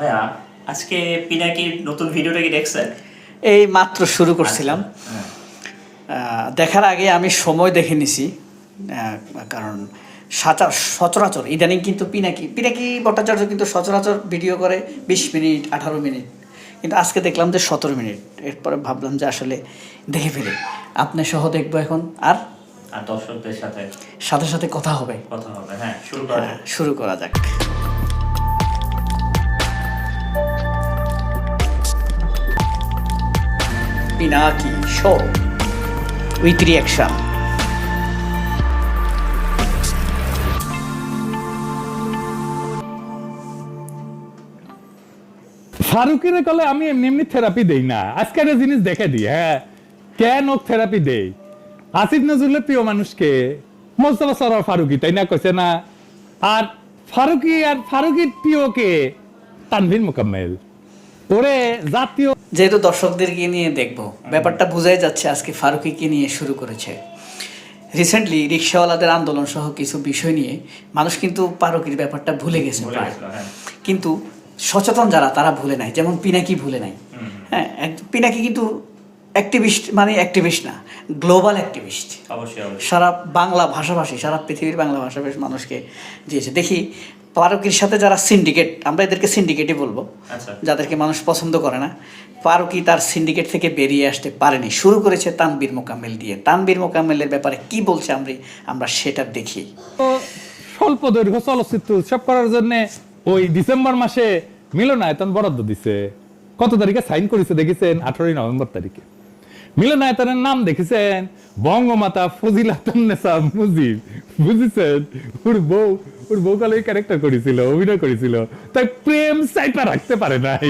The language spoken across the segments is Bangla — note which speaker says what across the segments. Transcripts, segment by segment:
Speaker 1: ভাইয়া আজকে পিনাকির নতুন ভিডিওটা কি দেখছেন?
Speaker 2: এই মাত্র শুরু করছিলাম। দেখার আগে আমি সময় দেখে নিছি, কারণ সচরাচর ইদানিং কিন্তু পিনাকি ভট্টাচার্য কিন্তু সচরাচর ভিডিও করে 20 মিনিট 18 মিনিট, কিন্তু আজকে দেখলাম যে 17 মিনিট। এরপরে ভাবলাম যে আসলে দেখে ফেলি, আপনি সহ দেখবো এখন। আর
Speaker 1: দর্শকদের সাথে
Speaker 2: সাথে সাথে কথা হবে।
Speaker 1: হ্যাঁ,
Speaker 2: শুরু করা যাক। Pinaki show with reaction.
Speaker 3: ফারুকের কলে আমি এমনি এমনি থেরাপি দেই না, আজকে একটা জিনিস দেখে দিই। হ্যাঁ, কেন থেরাপি দেই? আসিফ নজরুলের প্রিয় মানুষকে মোস্তফা সরোয়ার ফারুকি, তাই না, কইছে না? আর ফারুকির প্রিয়কে তানভীর মোকাম্মেল। ওরে জাতীয়
Speaker 2: যেহেতু দর্শকদেরকে নিয়ে দেখবো, ব্যাপারটা বোঝাই যাচ্ছে আজকে ফারুকিকে নিয়ে শুরু করেছে। রিসেন্টলি রিক্সাওয়ালাদের আন্দোলন সহ কিছু বিষয় নিয়ে মানুষ কিন্তু ফারুকির ব্যাপারটা ভুলে গেছে প্রায়, কিন্তু সচেতন যারা তারা ভুলে নাই, যেমন পিনাকি ভুলে নাই। হ্যাঁ, পিনাকি কিন্তু অ্যাক্টিভিস্ট, মানে অ্যাক্টিভিস্ট না, গ্লোবাল অ্যাক্টিভিস্ট। সারা বাংলা ভাষাভাষী, সারা পৃথিবীর বাংলা ভাষাভাষী মানুষকে দিয়েছে। দেখি ফারুকির সাথে যারা সিন্ডিকেট, আমরা এদেরকে সিন্ডিকেটই বলবো, যাদেরকে মানুষ পছন্দ করে না, ফারুকি তার সিন্ডিকেট থেকে বেরিয়ে আসতে পারেনি। শুরু করেছে তানভীর মোকাম্মেল দিয়ে। তানভীর মোকাম্মেলের ব্যাপারে কি বলছে আমরা সেটা দেখি।
Speaker 3: স্বল্প দৈর্ঘ্য চলচ্চিত্র উৎসব করার জন্য ওই ডিসেম্বর মাসে মিলনায়তন বরাদ্দ দিছে। কত তারিখে সাইন করেছে দেখেছেন? 18 নভেম্বর তারিখে। মিলনায়তনের নাম দেখেছেন বঙ্গমাতা ফজিলাতুন্নেসা মুজিব, বুঝেছেন? ওর বউ কালে ক্যারেক্টার করেছিল, অভিনয় করেছিল, তাই প্রেম চাইপা রাখতে পারে নাই।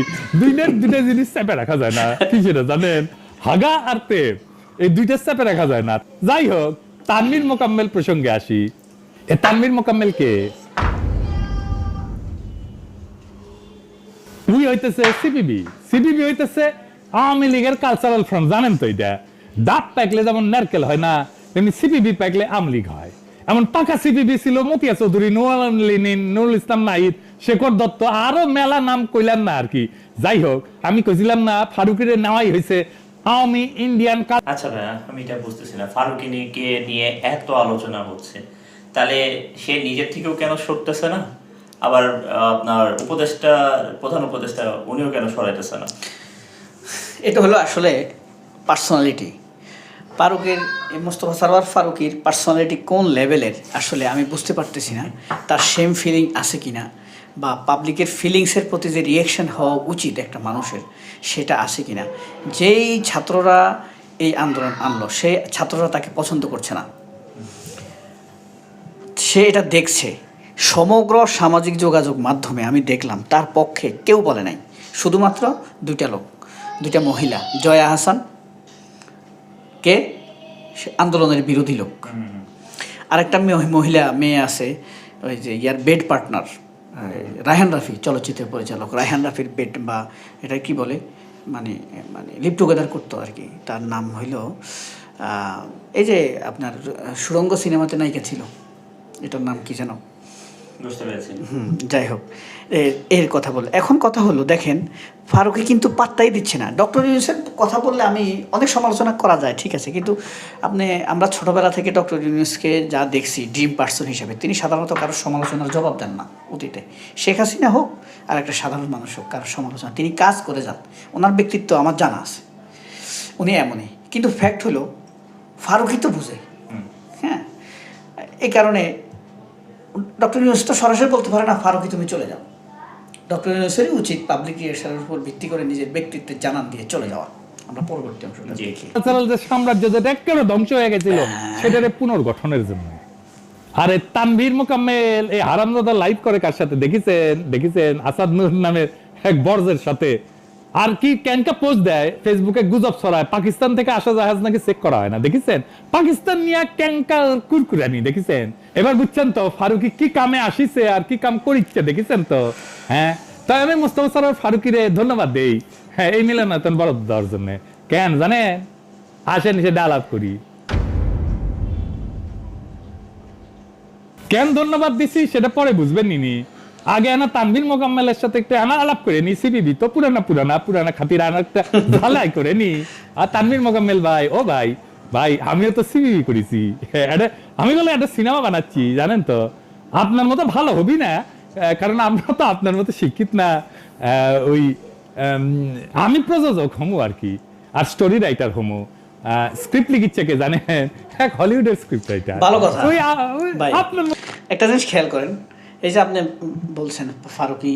Speaker 3: দুইটা জিনিস চাইপা রাখা যায় না, কি সেটা জানেন? হাগা আর প্রেম, এই দুইটা চাইপা রাখা যায় না। যাই হোক, তানভীর মোকাম্মেল প্রসঙ্গে আসি। তানভীর মোকাম্মেল কে? উই হইতেছে সিপিবি হইতেছে আওয়ামী লীগের কালচারাল ফ্রন্ট, জানেন তো? এটা ডাব পাকলে যেমন নারকেল হয় না, তেমনি সিপিবি পাকলে আওয়ামী লীগ হয়। এমন পাকা সিপিবি ছিল মতিয়া চৌধুরী, নুরুল ইসলাম নাহিদ, শেখর দত্ত, আরো মেলা নাম কইলাম না আর কি। যাই হোক, আমি কইছিলাম না ফারুকের নেওয়াই হয়েছে আওয়ামী ইন্ডিয়ান।
Speaker 1: আচ্ছা ভাইয়া, আমি এটা বুঝতেছি না, ফারুকিকে নিয়ে এত আলোচনা হচ্ছে, তাহলে সে নিজের থেকেও কেন সরতেছে না? আবার আপনার প্রধান উপদেষ্টা উনিও কেন সরাইতেছে না?
Speaker 2: এটা হলো আসলে পার্সোনালিটি। মোস্তফা সরোয়ার ফারুকির পার্সোনালিটি কোন লেভেলের আসলে আমি বুঝতে পারতেছি না। তার সেম ফিলিং আছে কিনা, বা পাবলিকের ফিলিংসের প্রতি যে রিয়েকশন হওয়া উচিত একটা মানুষের, সেটা আছে কিনা। যেই ছাত্ররা এই আন্দোলন আনলো, সেই ছাত্ররা তাকে পছন্দ করছে না, সে এটা দেখছে। সমগ্র সামাজিক যোগাযোগ মাধ্যমে আমি দেখলাম তার পক্ষে কেউ বলে নাই, শুধুমাত্র দুইটা মহিলা, জয়া হাসান কে আন্দোলনের বিরোধী লোক, আরেকটা মেয়ে আছে, ওই যে বেড পার্টনার রায়হান রাফি, চলচ্চিত্রের পরিচালক রায়হান রাফির বেড, বা এটা কি বলে, মানে লিভ টুগেদার করতো আর কি। তার নাম হইল এই যে আপনার সুড়ঙ্গ সিনেমাতে নায়িকা ছিল, এটার নাম কি যেন? যাই হোক, এর কথা বলে এখন কথা হলো, দেখেন ফারুকি কিন্তু পাত্তাই দিচ্ছে না। ডক্টর ইউনূসের কথা বললে আমি অনেক সমালোচনা করা যায়, ঠিক আছে, কিন্তু আমরা ছোটবেলা থেকে ডক্টর ইউনূসকে যা দেখছি ড্রিম পার্সন হিসেবে, তিনি সাধারণত কারোর সমালোচনার জবাব দেন না অতীতে। শেখ হাসিনা হোক আর একটা সাধারণ মানুষ হোক, কারোর সমালোচনা তিনি কাজ করে যান। ওনার ব্যক্তিত্ব আমার জানা আছে, উনি এমনই। কিন্তু ফ্যাক্ট হলো ফারুকি তো বুঝে। হ্যাঁ, এই কারণে ডক্টর ইউনূস তো সরাসরি বলতে পারে না ফারুকি তুমি চলে যাও। ডক্টর ইউনূসেরই উচিত পাবলিক রিয়েকশনের উপর ভিত্তি করে নিজের ব্যক্তিত্বের জানান দিয়ে চলে যাওয়া। আমরা পরবর্তী অংশটা দেখি।
Speaker 3: সাম্রাজ্য যেটা একেবারে ধ্বংস হয়ে গেছিল, সেটার পুনর্গঠনের জন্য। আরে তানভীর মোকাম্মেল এই হারামজাদা লাইভ করে কার সাথে দেখেছেন? আসাদ নূর নামের এক বর্জের সাথে। আর কি ক্যানকা পোস্ট দেয় ফেসবুকে, গুজব ছড়ায় পাকিস্তান থেকে আসা জাহাজ নাকি চেক করা হয় না, দেখেছেন? পাকিস্তান নিয়ে ক্যানকা কুরকুরানি, দেখেছেন? এবার বুঝছেন তো ফারুকি কি কামে আসিছে আর কি কাম করিচ্ছে, দেখেছেন তো? হ্যাঁ, তাই আমি মোস্তফা সরোয়ার ফারুকিরে ধন্যবাদ দেই। হ্যাঁ, এই মিলনায়তন বরাদ্দ দেওয়ার জন্য। কেন জানেন? আসেন সেটা আলাপ করি। কেন ধন্যবাদ দিছি সেটা পরে বুঝবেন নিনি। আগে না তানভীর মোকাম্মেলের সাথে একটু আলাপ করে নি, সিবিবি তো পুরানা খাতির একটা ঝালাই করে নি। আর তানভীর মোকাম্মেল ভাই, ও ভাই ভাই আমিও তো সিবিবি করেছি, আমি বলে একটা সিনেমা বানাচ্ছি জানেন তো, আপনার মতো ভালো হবি না, কারণ আমরা তো আপনার মতো শিক্ষিত না, ওই আমি প্রযোজক হমু আর কি, আর স্টোরি রাইটার হমু, স্ক্রিপ্ট লিখিচ্ছে কে জানেন, এক হলিউডের স্ক্রিপ্ট রাইটার।
Speaker 2: ভালো কথা ভাই।
Speaker 3: আপনার
Speaker 2: একটা জিনিস খেয়াল করেন, এই যে আপনি বলছেন ফারুকী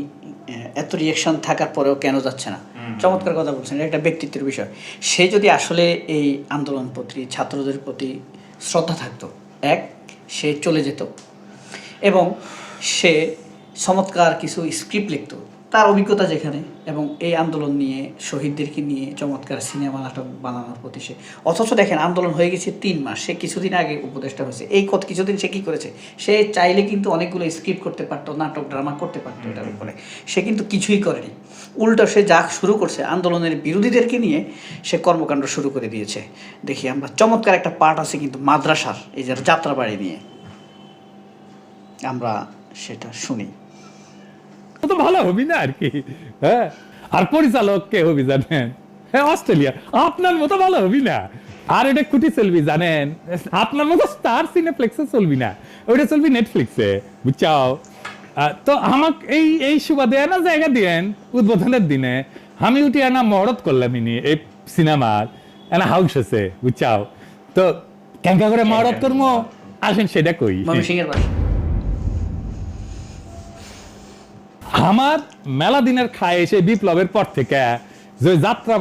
Speaker 2: এত রিয়েকশন থাকার পরেও কেন যাচ্ছে না, চমৎকার কথা বলছেন, এটা একটা ব্যক্তিত্বের বিষয়। সে যদি আসলে এই আন্দোলন প্রতি, ছাত্রদের প্রতি শ্রদ্ধা থাকতো, সে চলে যেত এবং সে চমৎকার কিছু স্ক্রিপ্ট লিখতো, তার অভিজ্ঞতা যেখানে, এবং এই আন্দোলন নিয়ে, শহীদদেরকে নিয়ে চমৎকার সিনেমা নাটক বানানোর প্রতি সে, অথচ দেখেন আন্দোলন হয়ে গেছে 3 মাস, সে কিছুদিন আগে উপদেষ্টা হয়েছে, এই কিছুদিন সে কী করেছে, সে চাইলে কিন্তু অনেকগুলো স্ক্রিপ্ট করতে পারতো, নাটক ড্রামা করতে পারতো এটার উপরে, সে কিন্তু কিছুই করেনি। উল্টো সে যা শুরু করছে, আন্দোলনের বিরোধীদেরকে নিয়ে সে কর্মকাণ্ড শুরু করে দিয়েছে। দেখি আমরা চমৎকার একটা পার্ট আছে কিন্তু মাদ্রাসার, এই যে যাত্রাবাড়ি নিয়ে, আমরা সেটা শুনি।
Speaker 3: তো ভালো হবি না আর কি, হ্যাঁ। আর পরিচালক কে হবি জানেন, হ্যাঁ অস্ট্রেলিয়া, আপনার মতো ভালো হবি না। আর এটা কুটি চলবি জানেন, আপনার মতো স্টার সিনেপ্লেক্সে চলবি না, ওইটা চলবি নেটফ্লিক্সে, বুঝছাও। তো আমাকে এই সুবাদে না জায়গা দিয়েন উদ্বোধনের দিনে, আমি উঠি না মহরত করলাম ইনি এই সিনেমার এনা হাউস আছে, বুঝছাও। তো কেঙ্কা করে মহরত করবো আসেন সেটা কই।
Speaker 2: ময়মনসিংহের বাসা
Speaker 3: আমার মেলা দিনের খায় এসে বিপ্লবের পর থেকে যে যাত্রা